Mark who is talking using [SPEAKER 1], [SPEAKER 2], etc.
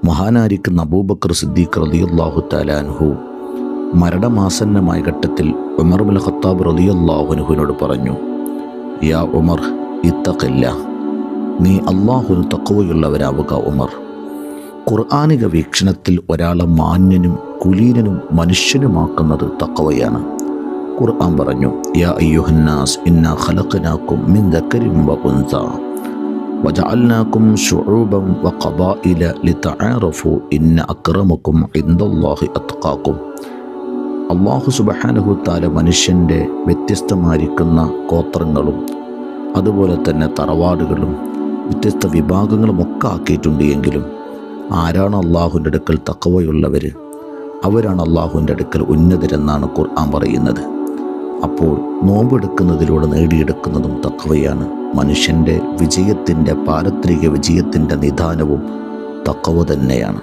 [SPEAKER 1] മഹാനായിരിക്കുന്ന അബൂബക്കർ സിദ്ദീഖ് റളിയല്ലാഹു തആല അൻഹു മരണമാസന്നമായ ഘട്ടത്തിൽ ഉമർ ഇബ്നുൽ ഖത്താബ് റളിയല്ലാഹു അൻഹുവിനോട് പറഞ്ഞു, യാ ഉമർ ഇത്തഖില്ലാ, നീ അള്ളാഹുവിന് തഖ്വയുള്ളവരാവുക ഉമർ. ഖുർആനിക വീക്ഷണത്തിൽ ഒരാളെ മാന്യനും കുലീനനും മനുഷ്യനുമാക്കുന്നത് തഖ്വയാണ്. ഖുർആൻ പറഞ്ഞു, യാ അയ്യുഹന്നാസ് ഇന്നാ ഖലഖനാകും മിൻ ദക്കരിൻ വ ഉൻസാ വജഅൽനാകും ശുഊബൻ വഖബായില ലിതആറഫു ഇന്ന അക്രമകും ഇൻദല്ലാഹി അത്ഖാകും. അല്ലാഹു സുബ്ഹാനഹു തആല മനുഷ്യൻ്റെ വ്യത്യസ്തമായിരിക്കുന്ന ഗോത്രങ്ങളും അതുപോലെ തന്നെ തറവാടുകളും വ്യത്യസ്ത വിഭാഗങ്ങളും ഒക്കെ ആക്കിയിട്ടുണ്ട്. എങ്കിലും ആരാണ് അള്ളാഹുവിൻ്റെ അടുക്കൽ തഖ്വയുള്ളവർ? അവരാണ് അള്ളാഹുവിൻ്റെ അടുക്കൽ ഉന്നതരെന്നാണ് ഖുർആൻ പറയുന്നത്. അപ്പോൾ നോമ്പെടുക്കുന്നതിലൂടെ നേടിയെടുക്കുന്നതും തഖ്വയാണ്. മനുഷ്യൻ്റെ വിജയത്തിൻ്റെ പാരത്രിക വിജയത്തിൻ്റെ നിദാനവും തഖ്വ തന്നെയാണ്.